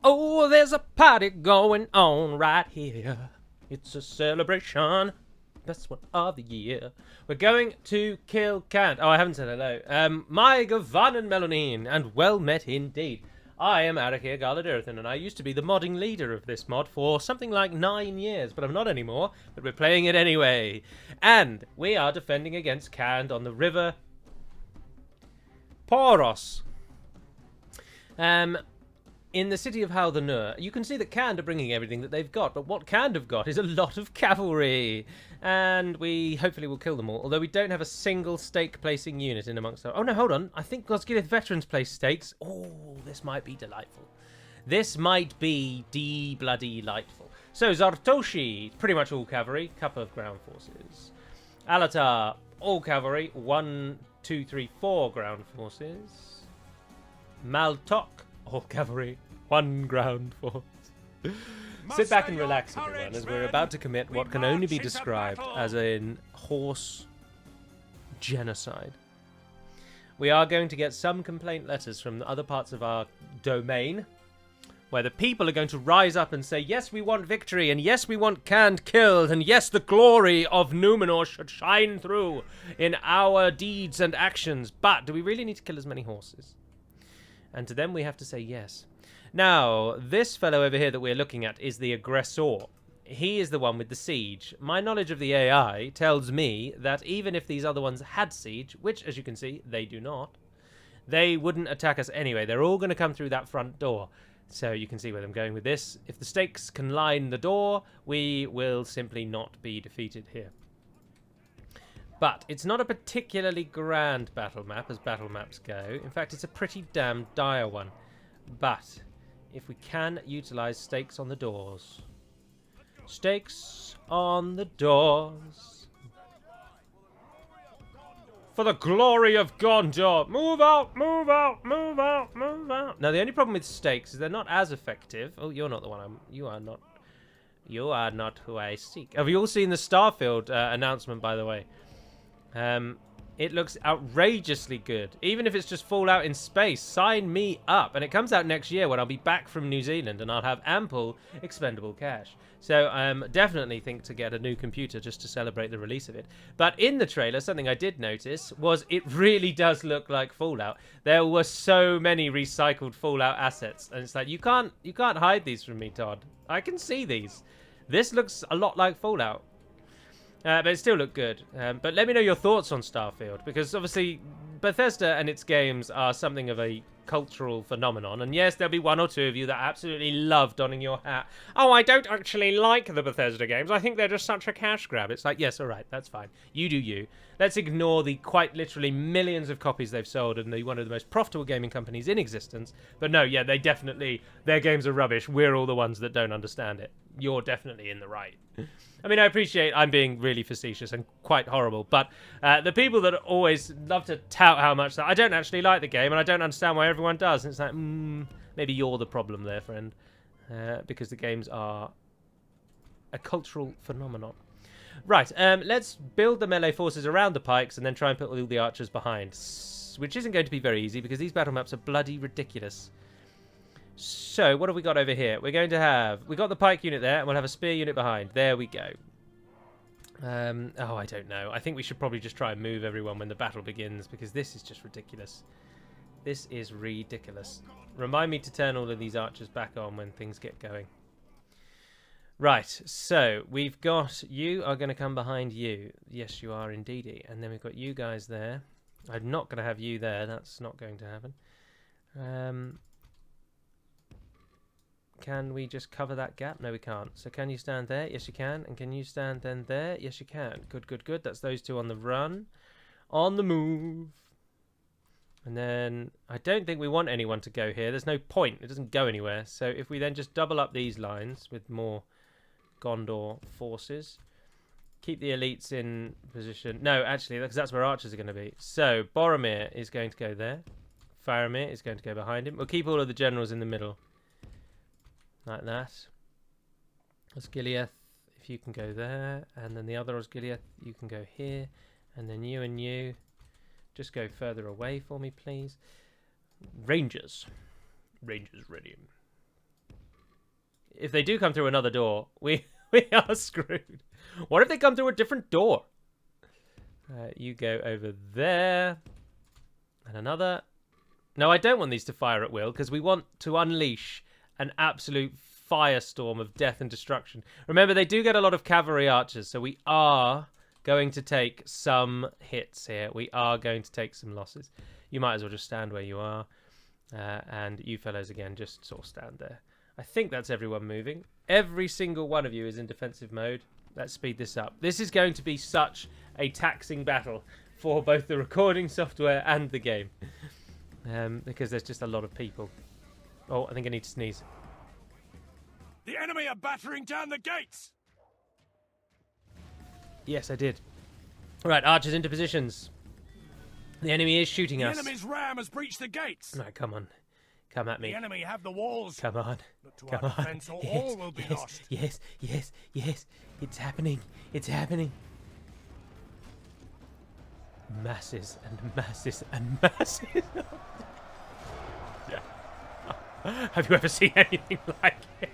Oh, there's a party going on right here. It's a celebration. Best one of the year. We're going to kill Kant. Oh, I haven't said hello. My Gavanen Melonin, and well met indeed. I am Arakir Galadirthan, and I used to be the modding leader of this mod for something like 9 years, but I'm not anymore, but we're playing it anyway. And we are defending against Kand on the river Poros. In the city of Haldernur, you can see that Kand are bringing everything that they've got, but what Kand have got is a lot of cavalry. And we hopefully will kill them all, although we don't have a single stake-placing unit in amongst our... Oh, no, hold on. I think Gosgilith veterans place stakes. Oh, this might be delightful. This might be bloody lightful. So, Zartoshi, pretty much all cavalry, couple of ground forces. Alatar, all cavalry, 1, 2, 3, 4 ground forces. Maltok, all cavalry, 1 ground force. Sit back and relax, everyone, as we're about to commit what can only be described as a horse genocide. We are going to get some complaint letters from other parts of our domain, where the people are going to rise up and say, yes, we want victory, and yes, we want Kand killed, and yes, the glory of Numenor should shine through in our deeds and actions. But do we really need to kill as many horses? And to them we have to say yes. Now, this fellow over here that we're looking at is the aggressor. He is the one with the siege. My knowledge of the AI tells me that even if these other ones had siege, which, as you can see, they do not, they wouldn't attack us anyway. They're all going to come through that front door. So you can see where I'm going with this. If the stakes can line the door, we will simply not be defeated here. But it's not a particularly grand battle map, as battle maps go. In fact, it's a pretty damn dire one. But if we can utilize stakes on the doors. Stakes on the doors. For the glory of Gondor. Move out, move out, move out, move out. Now, the only problem with stakes is they're not as effective. Oh, you're not the one you are not. You are not who I seek. Have you all seen the Starfield announcement, by the way? It looks outrageously good. Even if it's just Fallout in space, sign me up. And it comes out next year when I'll be back from New Zealand and I'll have ample expendable cash. So definitely think to get a new computer just to celebrate the release of it. But in the trailer, something I did notice was it really does look like Fallout. There were so many recycled Fallout assets. And it's like, you can't hide these from me, Todd. I can see these. This looks a lot like Fallout. But it still looked good. But let me know your thoughts on Starfield, because obviously Bethesda and its games are something of a cultural phenomenon. And yes, there'll be one or two of you that absolutely love donning your hat. Oh, I don't actually like the Bethesda games. I think they're just such a cash grab. It's like, yes, all right, that's fine. You do you. Let's ignore the quite literally millions of copies they've sold and one of the most profitable gaming companies in existence. But no, yeah, their games are rubbish. We're all the ones that don't understand it. You're definitely in the right. I mean, I appreciate I'm being really facetious and quite horrible, but the people that always love to tout how much that I don't actually like the game and I don't understand why everyone does. And it's like, maybe you're the problem there, friend, because the games are a cultural phenomenon. Right, let's build the melee forces around the pikes and then try and put all the archers behind, which isn't going to be very easy because these battle maps are bloody ridiculous. So, what have we got over here? We're going to have... We got the pike unit there, and we'll have a spear unit behind. There we go. Oh, I don't know. I think we should probably just try and move everyone when the battle begins, because this is just ridiculous. This is ridiculous. Remind me to turn all of these archers back on when things get going. Right, so, we've got... You are going to come behind you. Yes, you are indeedy. And then we've got you guys there. I'm not going to have you there. That's not going to happen. Can we just cover that gap? No, we can't. So can you stand there? Yes, you can. And can you stand then there? Yes, you can. Good, good, good. That's those two on the run. On the move. And then I don't think we want anyone to go here. There's no point. It doesn't go anywhere. So if we then just double up these lines with more Gondor forces. Keep the elites in position. No, actually, because that's where archers are going to be. So Boromir is going to go there. Faramir is going to go behind him. We'll keep all of the generals in the middle. Like that. Osgiliath, if you can go there. And then the other Osgiliath, you can go here. And then you and you. Just go further away for me, please. Rangers. Rangers ready. if they do come through another door, we are screwed. What if they come through a different door? You go over there. And another. No, I don't want these to fire at will, because we want to unleash an absolute firestorm of death and destruction. Remember, they do get a lot of cavalry archers, so we are going to take some hits here. We are going to take some losses. You might as well just stand where you are. And you fellows, again, just sort of stand there. I think that's everyone moving. Every single one of you is in defensive mode. Let's speed this up. This is going to be such a taxing battle for both the recording software and the game. Because there's just a lot of people. Oh, I think I need to sneeze. The enemy are battering down the gates! Yes, I did. Right, archers into positions. The enemy is shooting us. The enemy's ram has breached the gates! Right, come on. Come at me. The enemy have the walls. Come on. Look to Come our on. defense or Yes, all will be yes, lost. yes, yes, yes. It's happening. It's happening. Masses and masses and masses. Have you ever seen anything like it?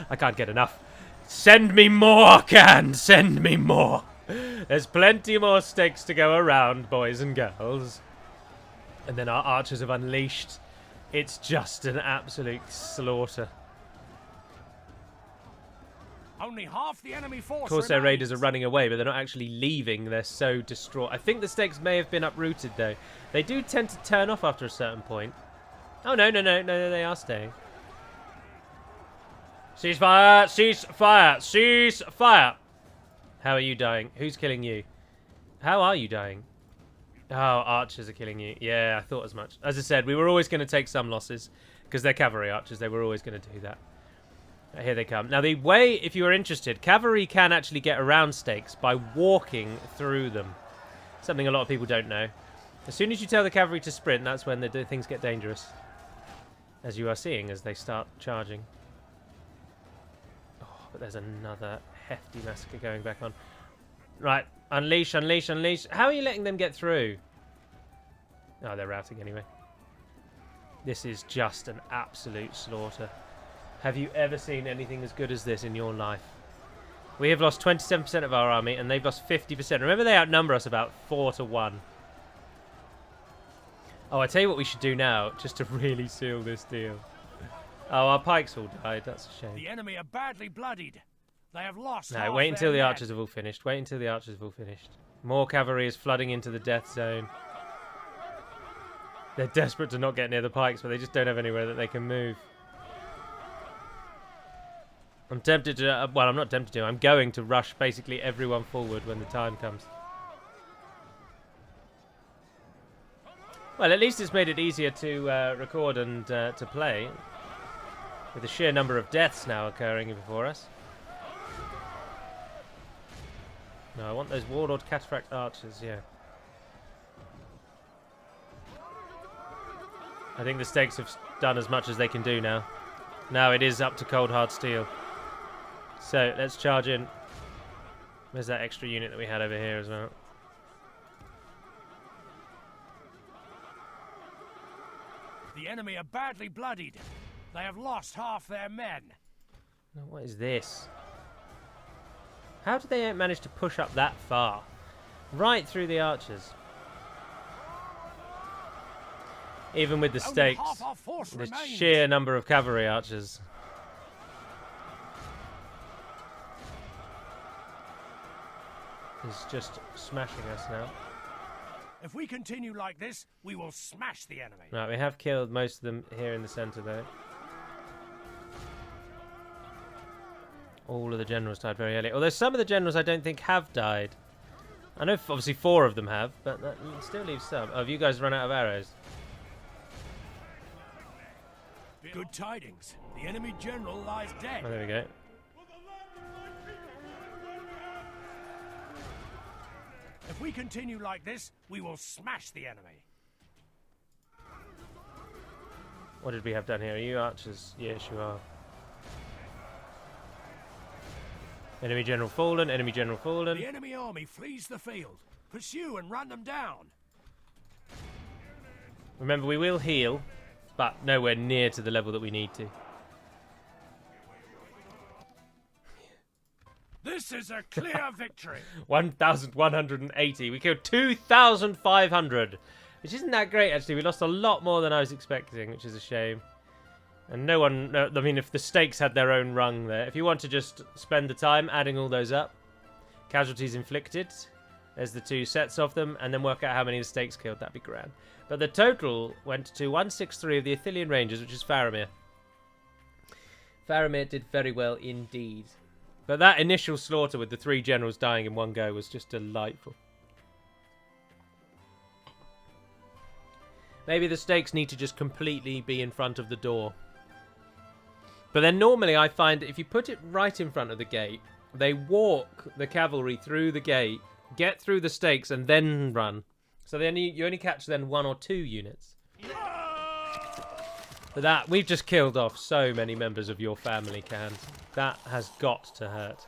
I can't get enough. Send me more, Can! Send me more! There's plenty more stakes to go around, boys and girls. And then our archers have unleashed. It's just an absolute slaughter. Only half the enemy force Corsair remains. Raiders are running away, but they're not actually leaving. They're so distraught. I think the stakes may have been uprooted, though. They do tend to turn off after a certain point. Oh, no, they are staying. Ceasefire! Ceasefire! Ceasefire! How are you dying? Who's killing you? How are you dying? Oh, archers are killing you. Yeah, I thought as much. As I said, we were always going to take some losses because they're cavalry archers. They were always going to do that. Here they come. Now, the way, if you are interested, cavalry can actually get around stakes by walking through them. Something a lot of people don't know. As soon as you tell the cavalry to sprint, that's when things get dangerous. As you are seeing as they start charging. Oh, but there's another hefty massacre going back on. Right, unleash, unleash, unleash. How are you letting them get through? Oh, they're routing anyway. This is just an absolute slaughter. Have you ever seen anything as good as this in your life? We have lost 27% of our army, and they've lost 50%. Remember, they outnumber us about 4-1. Oh, I tell you what we should do now, just to really seal this deal. Oh, our pikes all died. That's a shame. The enemy are badly bloodied. They have lost. No, wait until the archers have all finished. Wait until the archers have all finished. More cavalry is flooding into the death zone. They're desperate to not get near the pikes, but they just don't have anywhere that they can move. I'm tempted to... well, I'm not tempted to. I'm going to rush basically everyone forward when the time comes. Well, at least it's made it easier to record and to play. With the sheer number of deaths now occurring before us. No, I want those Warlord Cataphract Archers, yeah. I think the stakes have done as much as they can do now. Now it is up to cold hard steel. So, let's charge in. There's that extra unit that we had over here as well. The enemy are badly bloodied. They have lost half their men. Now, what is this? How did they manage to push up that far? Right through the archers. Even with the stakes, the sheer number of cavalry archers. Is just smashing us now. If we continue like this, we will smash the enemy. Right, we have killed most of them here in the centre, though. All of the generals died very early. Although some of the generals I don't think have died. I know obviously 4 of them have, but that still leaves some. Oh, have you guys run out of arrows? Good tidings. The enemy general lies dead. Oh, there we go. If we continue like this, we will smash the enemy. What did we have done here? Are you archers? Yes, you are. Enemy general fallen, enemy general fallen. The enemy army flees the field. Pursue and run them down. Remember, we will heal, but nowhere near to the level that we need to. This is a clear victory. 1,180. We killed 2,500. Which isn't that great, actually. We lost a lot more than I was expecting, which is a shame. And no one... I mean, if the stakes had their own rung there. If you want to just spend the time adding all those up. Casualties inflicted. There's the 2 sets of them. And then work out how many the stakes killed. That'd be grand. But the total went to 163 of the Athelian Rangers, which is Faramir. Faramir did very well indeed. But that initial slaughter with the 3 generals dying in one go was just delightful. Maybe the stakes need to just completely be in front of the door. But then normally I find if you put it right in front of the gate, they walk the cavalry through the gate, get through the stakes, and then run. So you only catch then 1 or 2 units. But that, we've just killed off so many members of your family, Can. That has got to hurt.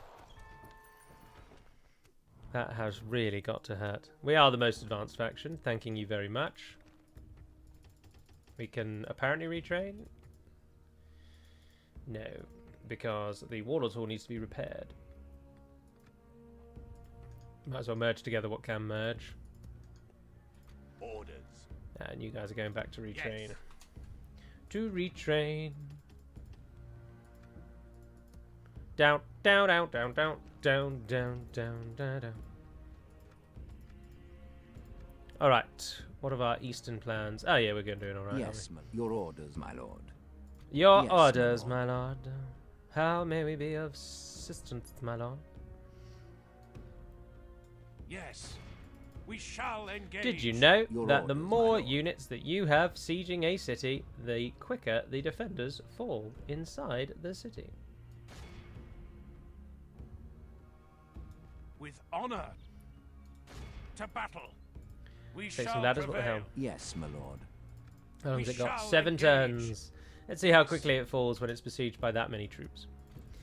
That has really got to hurt. We are the most advanced faction, thanking you very much. We can apparently retrain? No, because the Warlord's Hall needs to be repaired. Might as well merge together what can merge. Orders. And you guys are going back to retrain. Yes. To retrain. Down, down, down, down, down, down, down, down, down, down. Alright, what of our eastern plans? Oh yeah, we're going to do it alright. Yes, your orders, my lord. Your Yes, orders, my my lord. How may we be of assistance, my lord? Yes. We shall engage. Did you know Your that the orders, my more lord. units that you have sieging a city, the quicker the defenders fall inside the city? With honor. To battle. We Take some shall ladders, what the prevail. hell? Yes, my lord. How long's We it got? shall 7 engage. turns. Let's see how quickly it falls when it's besieged by that many troops.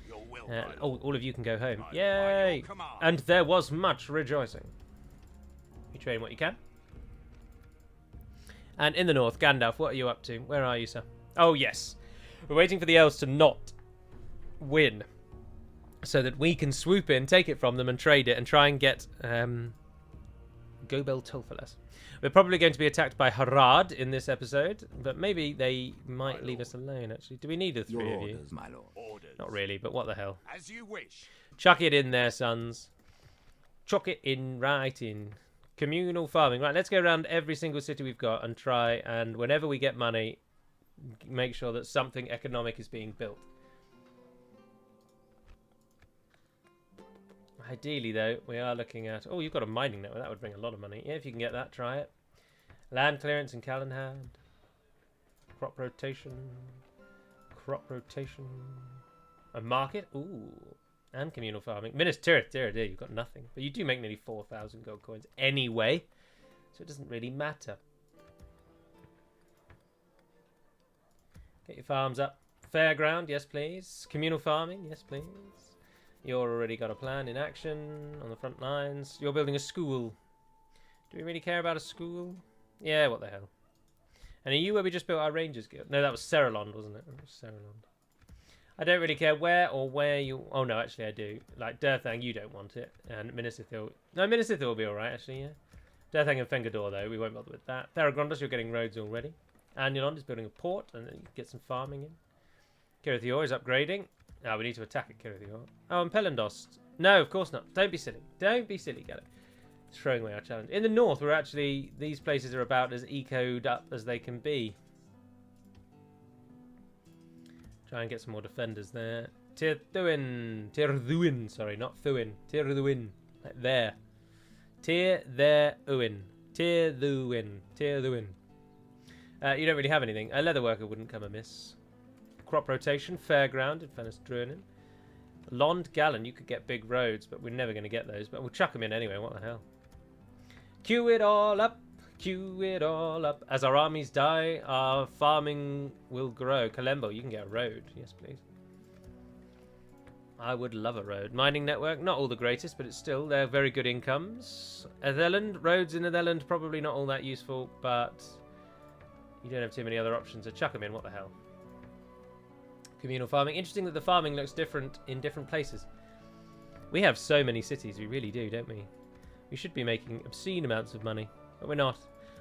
Your will, my lord. All of you can go home. By Yay! your command. And there was much rejoicing. You train what you can. And in the north, Gandalf, what are you up to? Where are you, sir? Oh, yes. We're waiting for the elves to not win. So that we can swoop in, take it from them and trade it and try and get Gobel Tolfalas. We're probably going to be attacked by Harad in this episode, but maybe they might leave us alone, actually. Do we need the 3 Your of you? orders, my lord. Orders. Not really, but what the hell. As you wish. Chuck it in there, sons. Chuck it in right in. Communal farming. Right, let's go around every single city we've got and try, and whenever we get money, make sure that something economic is being built. Ideally, though, we are looking at... Oh, you've got a mining network. That would bring a lot of money. Yeah, if you can get that, try it. Land clearance in Callanhad. Crop rotation. Crop rotation. A market. Ooh. And communal farming. Minas Tirith, you've got nothing. But you do make nearly 4,000 gold coins anyway. So it doesn't really matter. Get your farms up. Fairground, yes please. Communal farming, yes please. You're already got a plan in action on the front lines. You're building a school. Do we really care about a school? Yeah, what the hell. And are you where we just built our Rangers Guild? No, that was Cerelond, wasn't it? It was Cerelond. I don't really care where you... Oh, no, actually I do. Like, Durthang, you don't want it. And Minas Ithil... No, Minas Ithil will be alright, actually, yeah. Durthang and Fengador, though, we won't bother with that. Theragrondus, you're getting roads already. Anulond is building a port, and then you get some farming in. Kirithior is upgrading. Oh, we need to attack at Kirithior. Oh, and Pelendost. No, of course not. Don't be silly. Don't be silly, Gallo. Throwing away our challenge. In the north, we're actually... These places are about as ecoed up as they can be. Try and get some more defenders there. Tirthuin, sorry, not Thuin. Tirthuin, like there. Tirthuin. You don't really have anything. A leatherworker wouldn't come amiss. Crop rotation, fairground in Fenris Druinin. Lond Gallen, you could get big roads, but we're never going to get those. But we'll chuck them in anyway. What the hell? Queue it all up. Queue it all up. As our armies die, our farming will grow. Kalembo, you can get a road. Yes, please. I would love a road. Mining network, not all the greatest, but it's still, they're very good incomes. Etheland, roads in Etheland, probably not all that useful, but you don't have too many other options, so chuck them in. What the hell? Communal farming. Interesting that the farming looks different in different places. We have so many cities, we really do, don't we? We should be making obscene amounts of money, but we're not.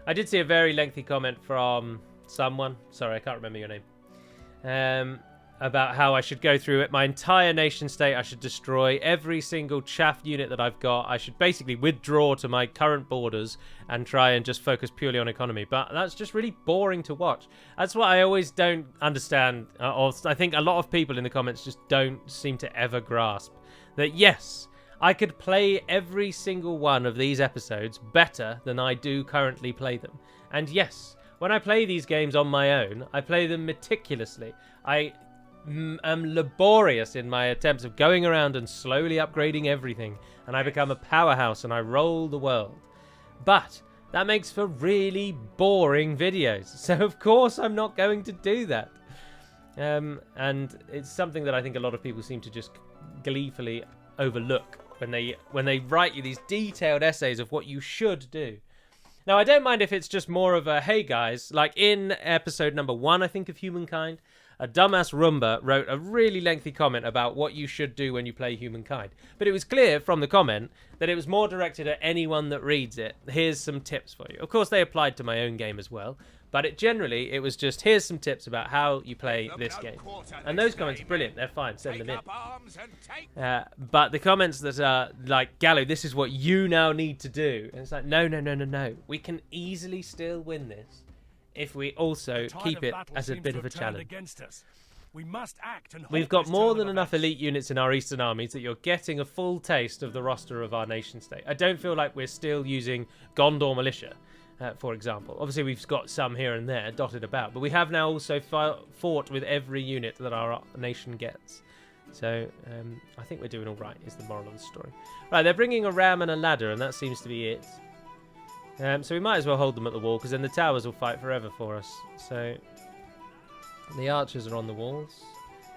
I did see a very lengthy comment from someone, sorry, I can't remember your name, about how I should go through it. My entire nation state, I should destroy every single chaff unit that I've got. I should basically withdraw to my current borders and try and just focus purely on economy. But that's just really boring to watch. That's what I always don't understand. Or I think a lot of people in the comments just don't seem to ever grasp that, yes, I could play every single one of these episodes better than I do currently play them. And yes, when I play these games on my own, I play them meticulously. I am laborious in my attempts of going around and slowly upgrading everything, and I become a powerhouse and I roll the world. But that makes for really boring videos, so of course I'm not going to do that. And it's something that I think a lot of people seem to just gleefully overlook when they write you these detailed essays of what you should do. Now, I don't mind if it's just more of a, hey guys, like in episode number 1, I think, of Humankind, a dumbass Roomba wrote a really lengthy comment about what you should do when you play Humankind. But it was clear from the comment that it was more directed at anyone that reads it. Here's some tips for you. Of course, they applied to my own game as well. But it was just, here's some tips about how you play this game. And those comments are brilliant. They're fine. Send them in. But the comments that are like, Gallo, this is what you now need to do. And it's like, no. We can easily still win this if we also keep it as a bit of a challenge. We must act and We've got more than enough elite units in our eastern armies that you're getting a full taste of the roster of our nation state. I don't feel like we're still using Gondor militia, for example. Obviously, we've got some here and there dotted about, but we have now also fought with every unit that our nation gets. So I think we're doing all right, is the moral of the story. Right, they're bringing a ram and a ladder, and that seems to be it. So we might as well hold them at the wall, because then the towers will fight forever for us. So the archers are on the walls.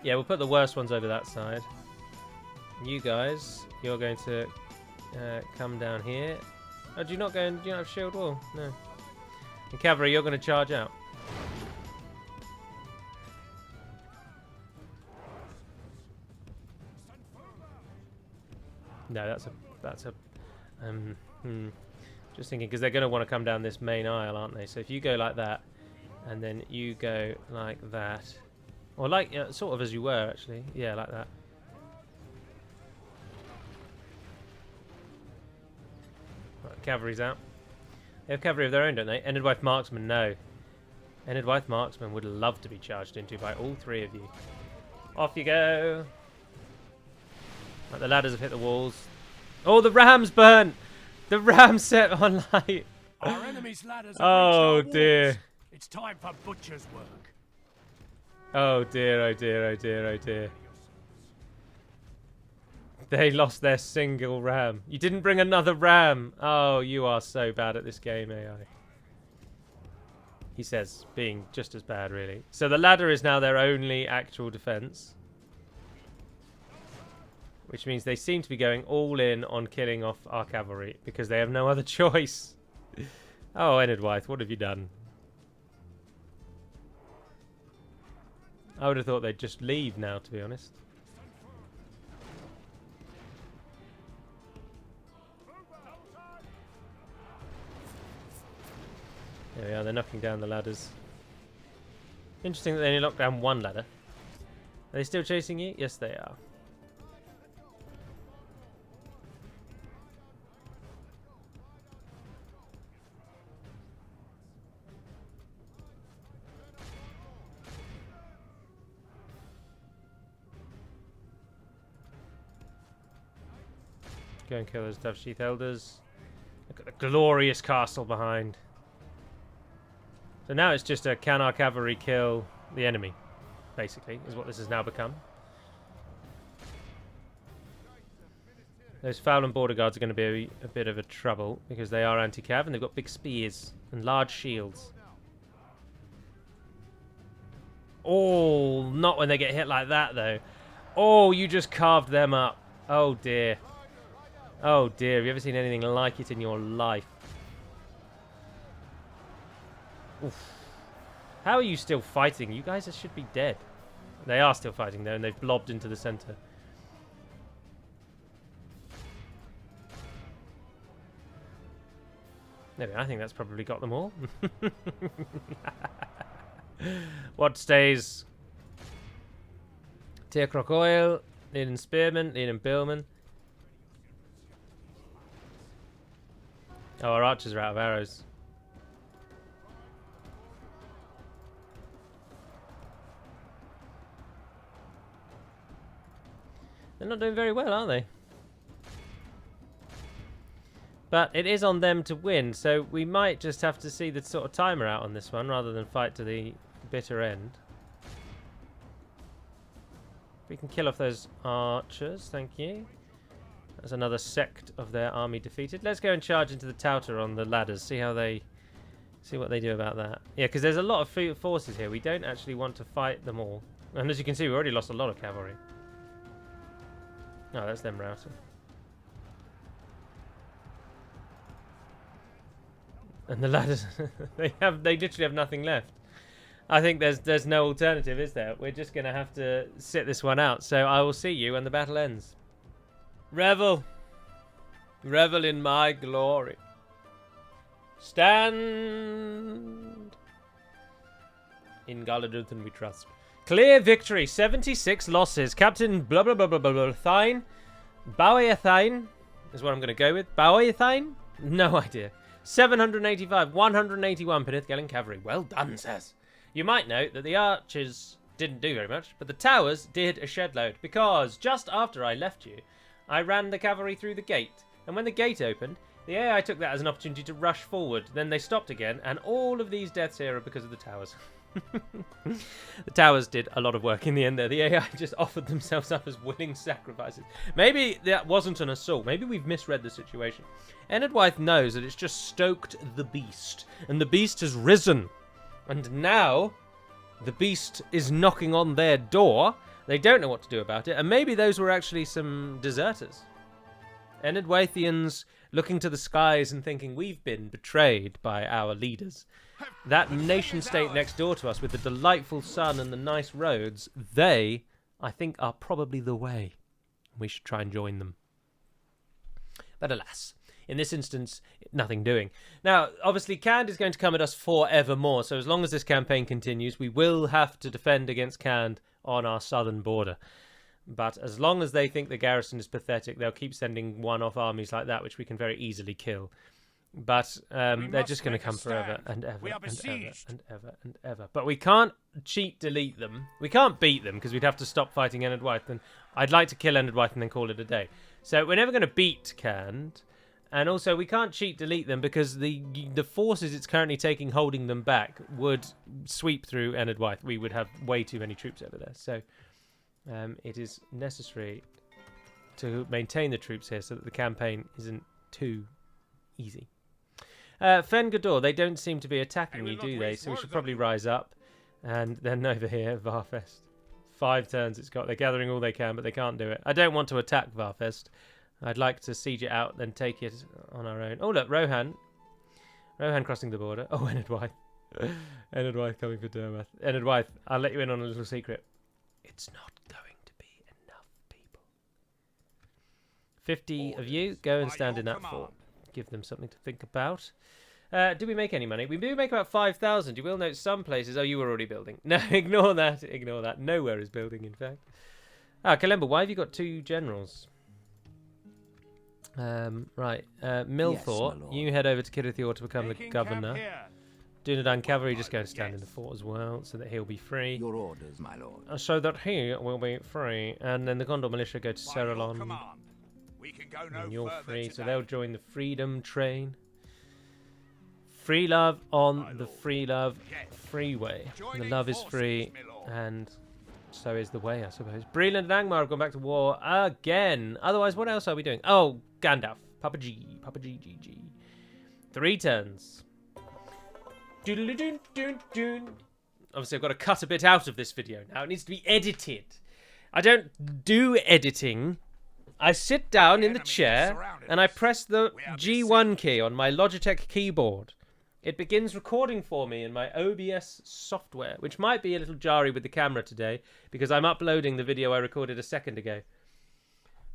Yeah, we'll put the worst ones over that side. You guys, you're going to come down here. Oh, do you not have shield wall? No. And cavalry, you're going to charge out. No, that's a just thinking, because they're going to want to come down this main aisle, aren't they? So if you go like that, and then you go like that, or like sort of as you were actually, yeah, like that. Right, cavalry's out. They have cavalry of their own, don't they? Enedwyth marksmen, no. Enedwyth marksmen would love to be charged into by all three of you. Off you go. Right, the ladders have hit the walls. Oh, the ram's burnt! The ram set on light. Our enemy's ladders have Oh reached our dear. walls. It's time for butcher's work. Oh dear, oh dear, oh dear, oh dear. They lost their single ram. You didn't bring another ram. Oh, you are so bad at this game, AI. He says, being just as bad, really. So the ladder is now their only actual defense. Which means they seem to be going all in on killing off our cavalry because they have no other choice. Oh, Enedwyth, what have you done? I would have thought they'd just leave now, to be honest. There we are, they're knocking down the ladders. Interesting that they only knocked down one ladder. Are they still chasing you? Yes, they are. Go and kill those Dove Sheath Elders. Look at the glorious castle behind. So now it's just a can our cavalry kill the enemy, basically, is what this has now become. Those Foul and Border Guards are going to be a bit of a trouble because they are anti-cav and they've got big spears and large shields. Oh, not when they get hit like that, though. Oh, you just carved them up. Oh, dear. Oh, dear. Have you ever seen anything like it in your life? Oof. How are you still fighting? You guys should be dead. They are still fighting, though, and they've blobbed into the center. Maybe I think that's probably got them all. What stays? Tearcrock oil, needing spearmen, needing billmen. Oh, our archers are out of arrows. They're not doing very well, are they? But it is on them to win, so we might just have to see the sort of timer out on this one rather than fight to the bitter end. We can kill off those archers, thank you. That's another sect of their army defeated. Let's go and charge into the Tauta on the ladders, see what they do about that. Yeah, because there's a lot of forces here. We don't actually want to fight them all. And as you can see, we already lost a lot of cavalry. Oh, that's them routing. And the ladders, they literally have nothing left. I think there's no alternative, is there? We're just going to have to sit this one out. So I will see you when the battle ends. Revel. Revel in my glory. Stand. In Galaduthan we trust. Clear victory. 76 losses. Captain blah blah blah blah blah blah. Thine. Boweathine is what I'm going to go with. Boweathine? No idea. 785, 181 Penithgalen cavalry. Well done, sirs. You might note that the archers didn't do very much, but the towers did a shed load, because just after I left you, I ran the cavalry through the gate, and when the gate opened, the AI took that as an opportunity to rush forward. Then they stopped again, and all of these deaths here are because of the towers. The towers did a lot of work in the end there. The AI just offered themselves up as willing sacrifices. Maybe that wasn't an assault. Maybe we've misread the situation. Enedwythe knows that it's just stoked the beast, and the beast has risen. And now the beast is knocking on their door. They don't know what to do about it, and maybe those were actually some deserters. Enedwythians looking to the skies and thinking, we've been betrayed by our leaders. That nation-state next door to us with the delightful sun and the nice roads, they, I think, are probably the way. We should try and join them. But alas, in this instance, nothing doing. Now, obviously, Khand is going to come at us forevermore, so as long as this campaign continues, we will have to defend against Khand on our southern border. But as long as they think the garrison is pathetic, they'll keep sending one-off armies like that, which we can very easily kill. But they're just going to come forever and ever and ever and ever and ever. But we can't cheat delete them. We can't beat them because we'd have to stop fighting Enedwythe. And I'd like to kill Enedwythe and then call it a day. So we're never going to beat Khand. And also we can't cheat delete them because the forces it's currently taking holding them back would sweep through Enedwythe. We would have way too many troops over there. So it is necessary to maintain the troops here so that the campaign isn't too easy. Fen Gador, they don't seem to be attacking you, do they? So we should probably rise up. And then over here, Varfest. 5 turns it's got. They're gathering all they can, but they can't do it. I don't want to attack Varfest. I'd like to siege it out, then take it on our own. Oh, look, Rohan. Rohan crossing the border. Oh, Enedwythe. Enedwythe coming for Dermath. Enedwythe, I'll let you in on a little secret. It's not going to be enough people. 50 of you, go and stand in that fort. Give them something to think about. Do we make any money? We do make about 5,000. You will note some places. Oh, you were already building. No, ignore that. Ignore that. Nowhere is building, in fact. Ah, Kalemba, why have you got 2 generals? Right. Milthor, yes, you head over to Kirithior to become the governor. Dunedain cavalry, just go and stand in the fort as well, so that he'll be free. Your orders, my lord. So that he will be free. And then the Gondor militia go to Cerelon. And you're free, so they'll join the freedom train. Free love on the free love freeway. The love is free, and so is the way, I suppose. Breland and Angmar have gone back to war again. Otherwise, what else are we doing? Oh, Gandalf. Papa G. Papa G, G, G. 3 turns. Obviously, I've got to cut a bit out of this video now. It needs to be edited. I don't do editing. I sit down in the chair and I press the G1 key on my Logitech keyboard. It begins recording for me in my OBS software, which might be a little jarry with the camera today because I'm uploading the video I recorded a second ago.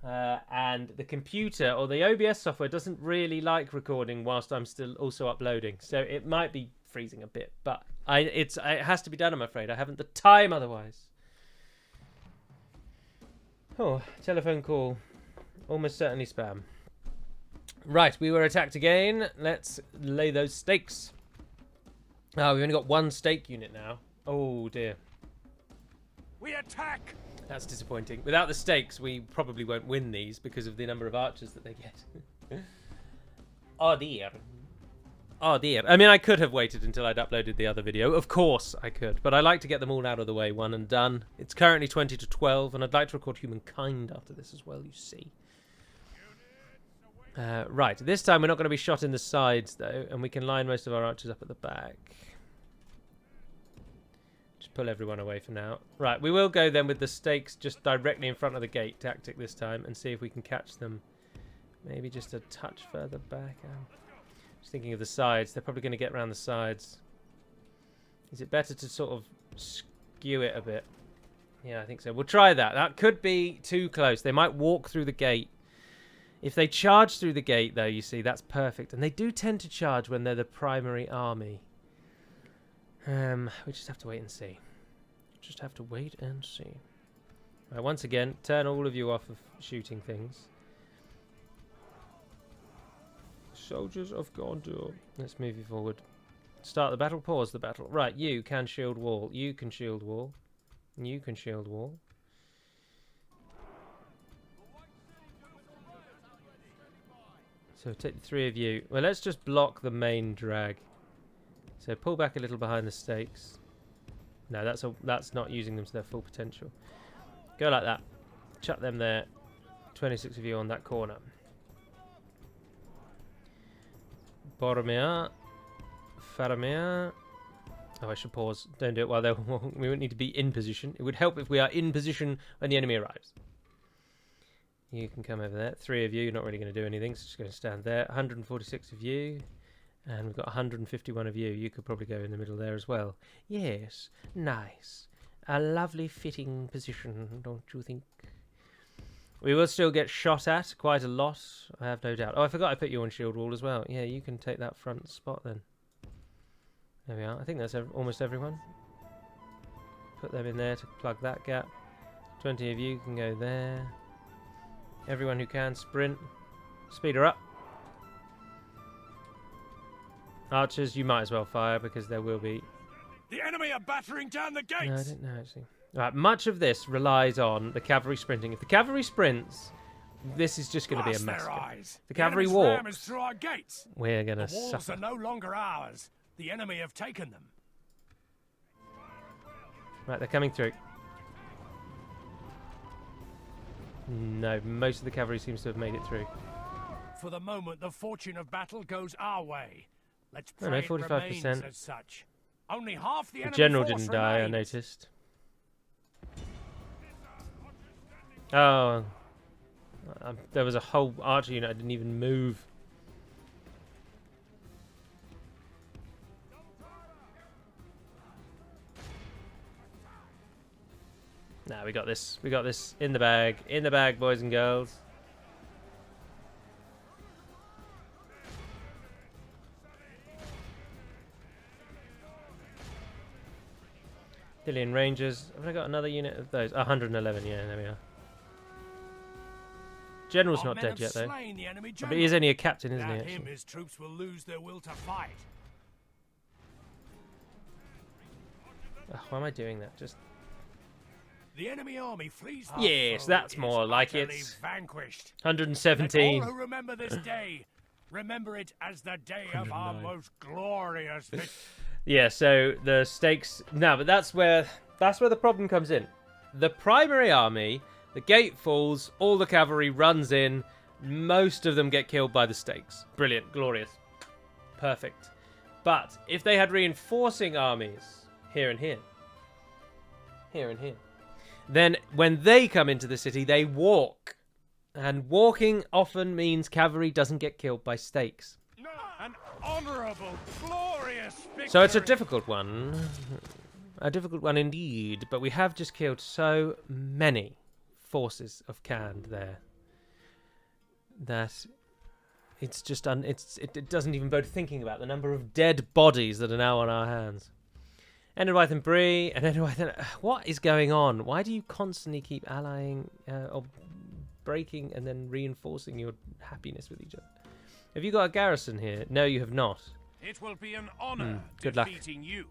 And the computer or the OBS software doesn't really like recording whilst I'm still also uploading, so it might be freezing a bit, but it has to be done, I'm afraid. I haven't the time otherwise. Oh, telephone call. Almost certainly spam. Right, we were attacked again. Let's lay those stakes. Oh, we've only got one stake unit now. Oh dear. We attack! That's disappointing. Without the stakes, we probably won't win these because of the number of archers that they get. Oh dear. Oh dear. I mean, I could have waited until I'd uploaded the other video. Of course I could, but I like to get them all out of the way, one and done. It's currently 20 to 12, and I'd like to record Humankind after this as well, you see. Right, this time we're not going to be shot in the sides, though, and we can line most of our archers up at the back. Just pull everyone away for now. Right, we will go then with the stakes just directly in front of the gate tactic this time and see if we can catch them. Maybe just a touch further back. Just thinking of the sides. They're probably going to get around the sides. Is it better to sort of skew it a bit? Yeah, I think so. We'll try that. That could be too close. They might walk through the gate. If they charge through the gate, though, you see, that's perfect. And they do tend to charge when they're the primary army. We just have to wait and see. Just have to wait and see. Right, once again, turn all of you off of shooting things. Soldiers of Gondor. Let's move you forward. Start the battle, pause the battle. Right, you can shield wall. You can shield wall. You can shield wall. So take the three of you. Well, let's just block the main drag. So pull back a little behind the stakes. No, that's not using them to their full potential. Go like that. Chuck them there. 26 of you on that corner. Boromir. Faramir. Oh, I should pause. Don't do it while they're... We won't need to be in position. It would help if we are in position when the enemy arrives. You can come over there. Three of you. You're not really going to do anything, so just going to stand there. 146 of you. And we've got 151 of you. You could probably go in the middle there as well. Yes. Nice. A lovely fitting position, don't you think? We will still get shot at quite a lot, I have no doubt. Oh, I forgot I put you on shield wall as well. Yeah, you can take that front spot then. There we are. I think that's almost everyone. Put them in there to plug that gap. 20 of you can go there. Everyone who can, sprint. Speed her up. Archers, you might as well fire because there will be... The enemy are battering down the gates! No, I didn't know actually. Right, much of this relies on the cavalry sprinting. If the cavalry sprints, this is just going to be a massacre. If the cavalry walks, through our gates. We're going to The walls suffer. are no longer ours. The enemy have taken them. Right, they're coming through. No, most of the cavalry seems to have made it through. For the moment, the fortune of battle goes our way. Let's No, pray it 45%. remains as such. Only half the The enemy general force didn't die, I remains. noticed. Oh. There was a whole archer unit I didn't even move. Nah, we got this. We got this in the bag. In the bag, boys and girls. Hillian Rangers. Have I got another unit of those? 111, yeah, there we are. General's Our not men dead have yet, though. slain the enemy But he is general. only a captain, isn't he, Without him, actually? his troops will lose their will to fight. Ugh, why am I doing that? Just... The enemy army flees. Yes, that's more like it. Vanquished. 117. Let all who remember this day, remember it as the day of our 109. most glorious victory. Yeah, so the stakes... No, but that's where the problem comes in. The primary army, the gate falls, all the cavalry runs in, most of them get killed by the stakes. Brilliant, glorious. Perfect. But if they had reinforcing armies, here and here, then when they come into the city, they walk. And walking often means cavalry doesn't get killed by stakes. An honorable, glorious victory. So it's a difficult one. A difficult one indeed. But we have just killed so many forces of Khand there. that it's just it doesn't even bode thinking about the number of dead bodies that are now on our hands. Enderwyth and Bree, and Enderwyth and... What is going on? Why do you constantly keep allying or breaking and then reinforcing your happiness with each other? Have you got a garrison here? No, you have not. It will be an honor Good luck. defeating you.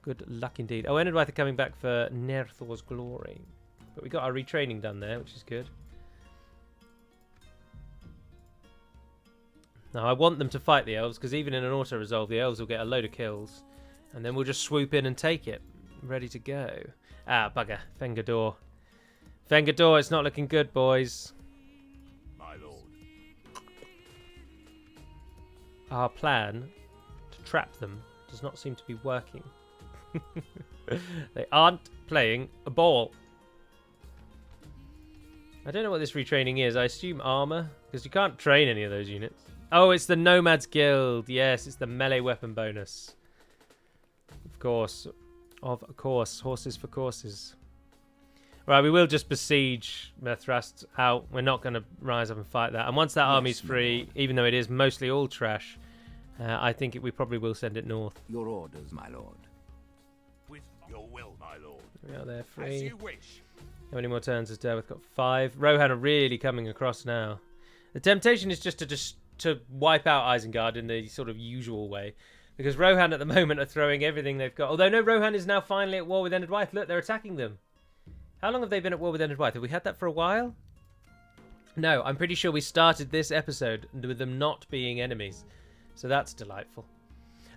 Good luck indeed. Oh, Enderwyth are coming back for Nerthor's glory. But we got our retraining done there, which is good. Now, I want them to fight the elves, because even in an auto-resolve, the elves will get a load of kills. And then we'll just swoop in and take it. Ready to go. Ah, bugger. Fengador. Fengador, it's not looking good, boys. My lord. Our plan to trap them does not seem to be working. They aren't playing a ball. I don't know what this retraining is. I assume armor, because you can't train any of those units. Oh, it's the Nomads Guild. Yes, it's the melee weapon bonus. Of course. Of course. Horses for courses. Right, we will just besiege Merthrast out. We're not going to rise up and fight that. And once that army's free, even though it is mostly all trash, I think we probably will send it north. Your orders, my lord. With your will, my lord. We are there As free. you wish. How many more turns has Derwith got? 5. Rohan are really coming across now. The temptation is just to wipe out Isengard in the sort of usual way. Because Rohan at the moment are throwing everything they've got. Although no, Rohan is now finally at war with Enderwyth. Look, they're attacking them. How long have they been at war with Enderwyth? Have we had that for a while? No, I'm pretty sure we started this episode with them not being enemies. So that's delightful.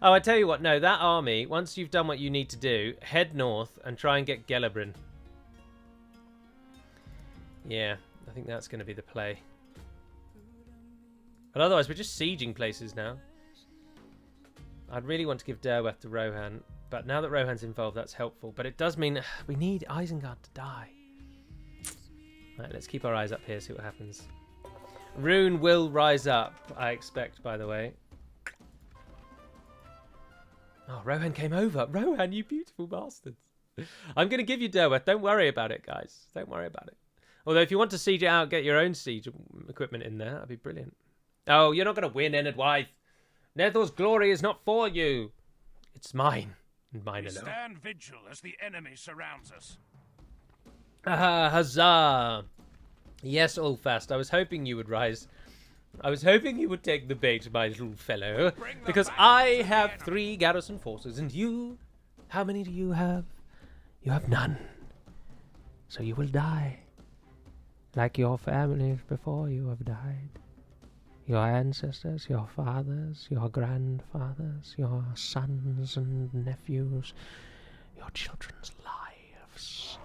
Oh, I tell you what, no, that army, once you've done what you need to do, head north and try and get Gelebrin. Yeah, I think that's going to be the play. But otherwise, we're just sieging places now. I'd really want to give Derweth to Rohan, but now that Rohan's involved, that's helpful. But it does mean we need Isengard to die. Right, let's keep our eyes up here, see what happens. Rune will rise up, I expect, by the way. Oh, Rohan came over. Rohan, you beautiful bastards. I'm going to give you Derweth. Don't worry about it, guys. Don't worry about it. Although if you want to siege it out, get your own siege equipment in there. That'd be brilliant. Oh, you're not going to win, Enderwyth. Nerthor's glory is not for you. It's mine. And mine We alone. stand vigil as the enemy surrounds us. Ah, huzzah. Yes, Allfast. I was hoping you would rise. I was hoping you would take the bait, my little fellow. Because I have 3 garrison forces, and you... How many do you have? You have none. So you will die. Like your families before you have died. Your ancestors, your fathers, your grandfathers, your sons and nephews, your children's lives.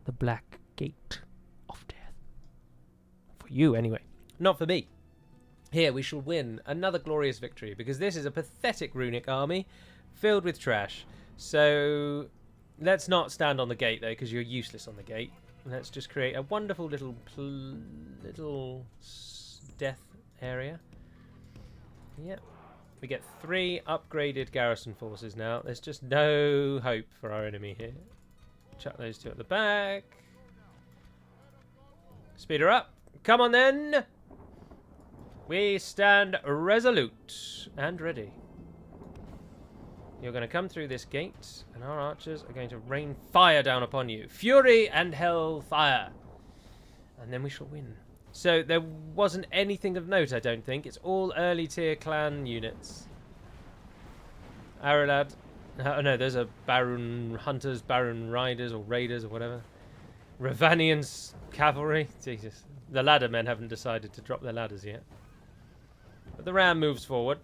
The black gate of death. For you, anyway. Not for me. Here, we shall win another glorious victory, because this is a pathetic runic army filled with trash. So, let's not stand on the gate, though, because you're useless on the gate. Let's just create a wonderful little death area. Yep. We get 3 upgraded garrison forces now. There's just no hope for our enemy here. Chuck those 2 at the back. Speed her up. Come on then. We stand resolute and ready. You're going to come through this gate, and our archers are going to rain fire down upon you. Fury and hellfire. And then we shall win. So there wasn't anything of note, I don't think. It's all early tier clan units. Aralad. Oh no, those are Baron Hunters, Baron Riders, or Raiders, or whatever. Ravanian's cavalry. Jesus. The ladder men haven't decided to drop their ladders yet. But the ram moves forward.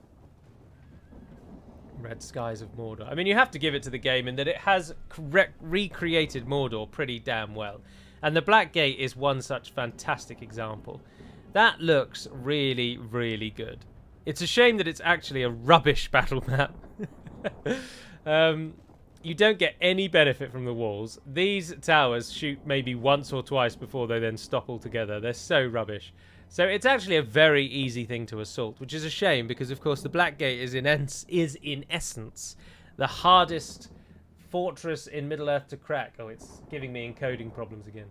Red Skies of Mordor. I mean, you have to give it to the game in that it has recreated Mordor pretty damn well. And the Black Gate is one such fantastic example. That looks really, really good. It's a shame that it's actually a rubbish battle map. You don't get any benefit from the walls. These towers shoot maybe once or twice before they then stop altogether. They're so rubbish. So it's actually a very easy thing to assault, which is a shame because, of course, the Black Gate is in essence the hardest fortress in Middle-earth to crack. Oh, it's giving me encoding problems again.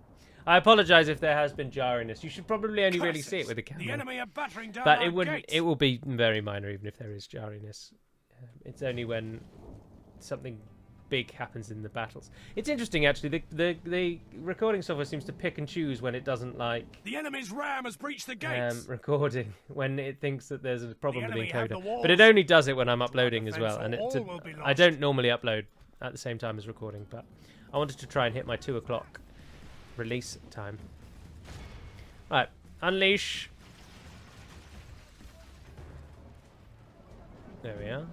I apologize if there has been jarriness. You should probably only really see it with the camera. The enemy are battering down But our it wouldn't. gates. It will be very minor, even if there is jarriness. It's only when something big happens in the battles. It's interesting, actually. The recording software seems to pick and choose when it doesn't like The enemy's ram has breached the gates. recording when it thinks that there's a problem with the enemy have encoder. the But it walls. only does it when I'm uploading as defense well. or And all will be I lost. don't normally upload at the same time as recording, but I wanted to try and hit my 2 o'clock release time. Right, unleash. There we are.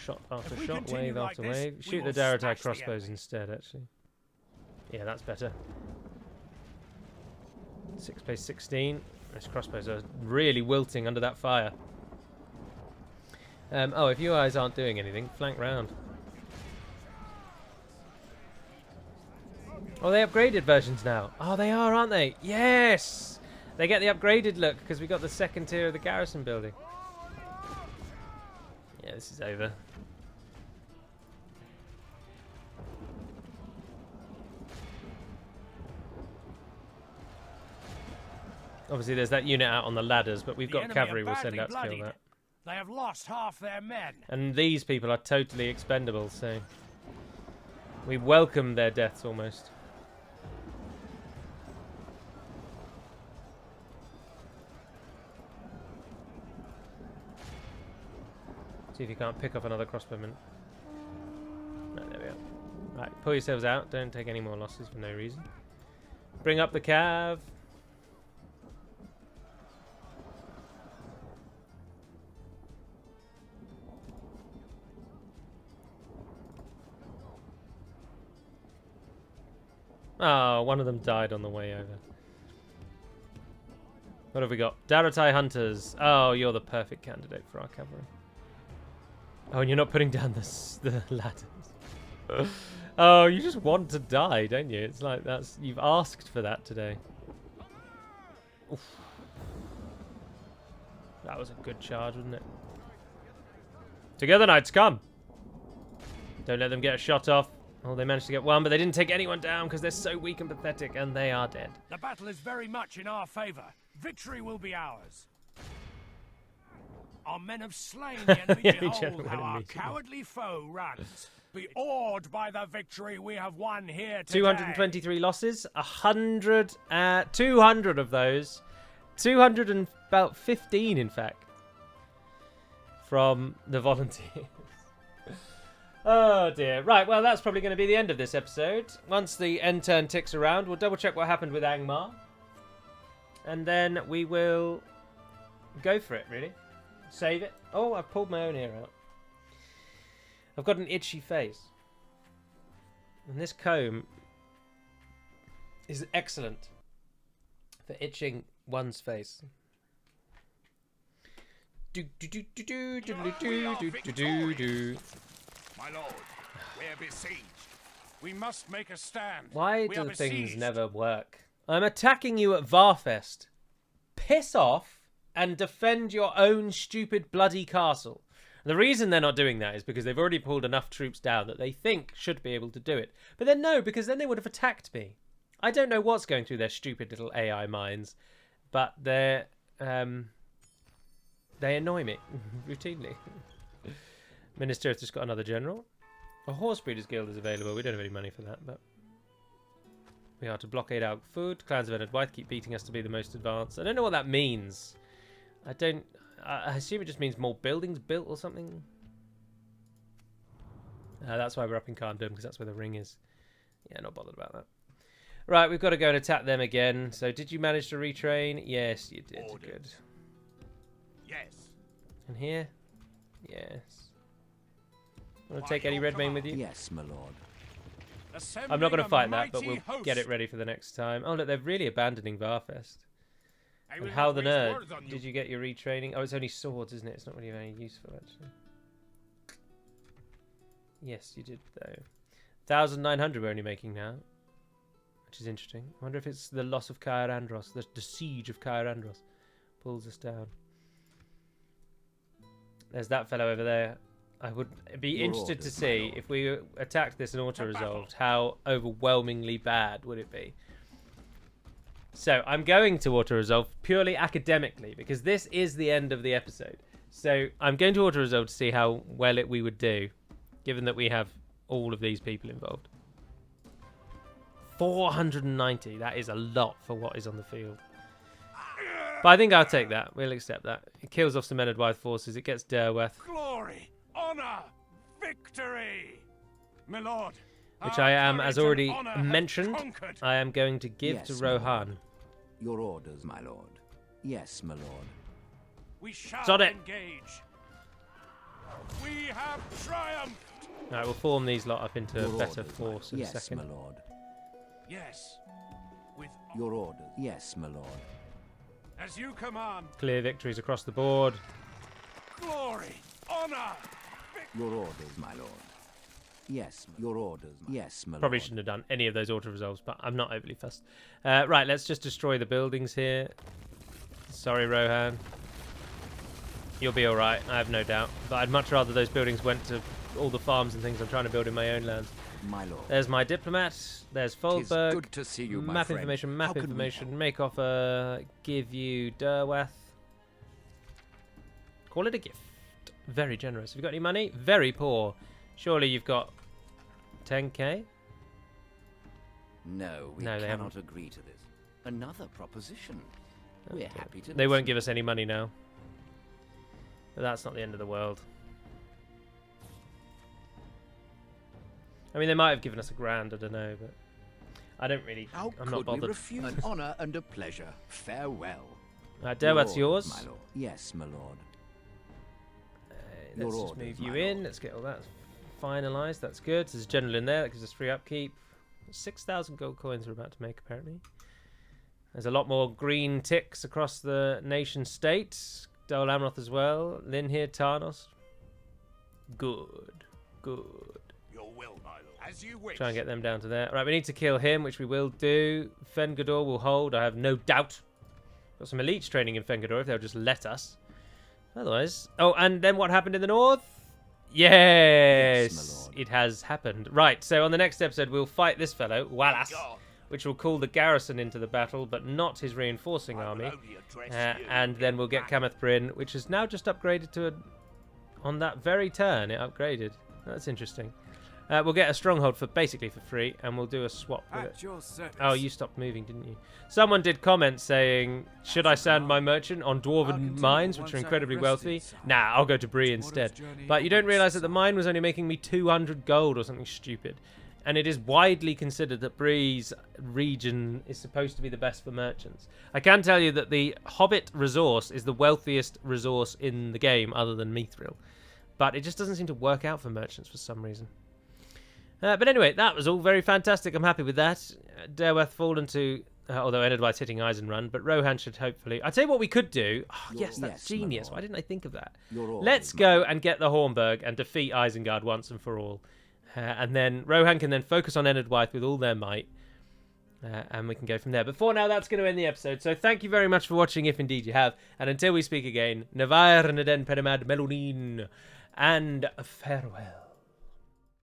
Shot after If we shot, continue wave like after this, wave. we Shoot the will Dac smash the crossbows enemy. instead, actually. Yeah, that's better. 6 pace 16. Those crossbows are really wilting under that fire. Oh, if you guys aren't doing anything, flank round. Oh, they upgraded versions now. Oh, they are, aren't they? Yes! They get the upgraded look because we got the second tier of the garrison building. Yeah, this is over. Obviously, there's that unit out on the ladders, but we've The got enemy cavalry are we'll send badly out to kill bloodied. that. They have lost half their men. And these people are totally expendable, so we welcome their deaths almost. See if you can't pick off another crossbowman. No, there we are. Right, pull yourselves out. Don't take any more losses for no reason. Bring up the cav. Oh, one of them died on the way over. What have we got? Daratai Hunters. Oh, you're the perfect candidate for our cavalry. Oh, and you're not putting down the ladders. Oh, you just want to die, don't you? It's like you've asked for that today. Oof. That was a good charge, wasn't it? Together, knights, come! Don't let them get a shot off. Oh, they managed to get one, but they didn't take anyone down because they're so weak and pathetic, and they are dead. The battle is very much in our favor. Victory will be ours. Our men have slain the enemy. Yeah, Behold general how our enemies, yeah. cowardly foe runs. Be awed by the victory we have won here today. 223 losses, 200 of those, 200 and about 15 in fact, from the volunteers. Oh dear. Right, well that's probably going to be the end of this episode. Once the end turn ticks around, we'll double check what happened with Angmar. And then we will go for it, really. Save it. Oh, I've pulled my own ear out. I've got an itchy face. And this comb is excellent for itching one's face. Do do do do do do do do do do do. My lord, we're besieged. We must make a stand. Why We are do things besieged. never work? I'm attacking you at Varfest. Piss off and defend your own stupid bloody castle. The reason they're not doing that is because they've already pulled enough troops down that they think should be able to do it. But then no, because then they would have attacked me. I don't know what's going through their stupid little AI minds, but they annoy me routinely. Minister has just got another general. A horse breeders guild is available. We don't have any money for that, but we are to blockade out food. Clans of Enid White keep beating us to be the most advanced. I don't know what that means. I assume it just means more buildings built or something. That's why we're up in Kharndum, because that's where the ring is. Yeah, not bothered about that. Right, we've got to go and attack them again. So did you manage to retrain? Yes, you did. Orders. Good. Yes. And here? Yes. Want to take any Redmane with you? Yes, my lord. I'm not going to Assembling a fight that, but mighty we'll host. get it ready for the next time. Oh, look, they're really abandoning Varfest. I And will how not the waste nerd? words on you. Did you get your retraining? Oh, it's only swords, isn't it? It's not really very useful, actually. Yes, you did, though. 1,900 we're only making now, which is interesting. I wonder if it's the loss of Caer Andros, the siege of Caer Andros pulls us down. There's that fellow over there. I would be Your interested to orders, my see lord. if we attacked this and auto-resolved, how overwhelmingly bad would it be? So I'm going to auto-resolve purely academically because this is the end of the episode. So I'm going to auto-resolve to see how well we would do, given that we have all of these people involved. 490. That is a lot for what is on the field. But I think I'll take that. We'll accept that. It kills off some Enedwythe forces. It gets Derweth, Glory, honor, victory! My lord, which our I am, courage as and already honor have mentioned, conquered. I am going to give Yes, to my lord. Rohan. Your orders, my lord. Yes, my lord. We shall Sod it. engage. We have triumphed. Alright, we'll form these lot up into a Your better orders, force in yes, a second. my lord. Yes, with Your orders. Yes, my lord. as you command. Clear victories across the board. Glory, honor, Your orders, my lord. Yes, your orders. Yes, my Probably lord. shouldn't have done any of those auto-resolves, but I'm not overly fussed. Right, let's just destroy the buildings here. Sorry, Rohan. You'll be alright, I have no doubt. But I'd much rather those buildings went to all the farms and things I'm trying to build in my own lands. My lord. There's my diplomat. There's 'Tis Foldberg. good to see you, my Map friend. information, How map can we information. help? Make offer. Give you Derweth. Call it a gift. Very generous. Have you got any money? Very poor. Surely you've got 10k? No, we No, they cannot agree to this. Another proposition. We're Okay. happy to They won't listen. give us any money now. But that's not the end of the world. I mean, they might have given us $1,000, I don't know, but I don't really. How I'm could not we bothered. refuse? An honour and a pleasure. Farewell. Derweth's Your yours. orders, my lord. Yes, my lord. Let's Your just orders, move you my in. lord. Let's get all that finalised. That's good. There's a general in there. That gives us free upkeep. 6,000 gold coins we're about to make, apparently. There's a lot more green ticks across the nation state. Dol Amroth as well. Lynn here, Tarnos. Good. Good. your will, my lord. As you wish. Try and get them down to there. Right, we need to kill him, which we will do. Fengador will hold, I have no doubt. Got some elites training in Fengador if they'll just let us. Otherwise... Oh, and then what happened in the north? Yes! my lord. It has happened. Right, so on the next episode, we'll fight this fellow, Wallace, God, which will call the garrison into the battle, but not his reinforcing I will army. only address you And then in we'll get battle. Kameth Bryn, which is now just upgraded to a... On that very turn, it upgraded. That's interesting. We'll get a stronghold for basically for free, and we'll do a swap with it. At your service. Oh, you stopped moving, didn't you? Someone did comment saying, should I send my merchant on dwarven mines, which are incredibly wealthy? Nah, I'll go to Bree instead. But you don't realise that the mine was only making me 200 gold or something stupid. And it is widely considered that Bree's region is supposed to be the best for merchants. I can tell you that the Hobbit resource is the wealthiest resource in the game other than Mithril. But it just doesn't seem to work out for merchants for some reason. But anyway, that was all very fantastic. I'm happy with that. Derweth fallen to... although Enedwythe's hitting Eisenrun, but Rohan should hopefully... I'll tell you what we could do. Oh, yes, that's Yes, my genius. lord. Why didn't I think of that? Your orders, Let's my go lord. and get the Hornburg and defeat Isengard once and for all. And then Rohan can then focus on Enedwythe with all their might. And we can go from there. But for now, that's going to end the episode. So thank you very much for watching, if indeed you have. And until we speak again, Nevair Neden Perimad Melonin, and farewell.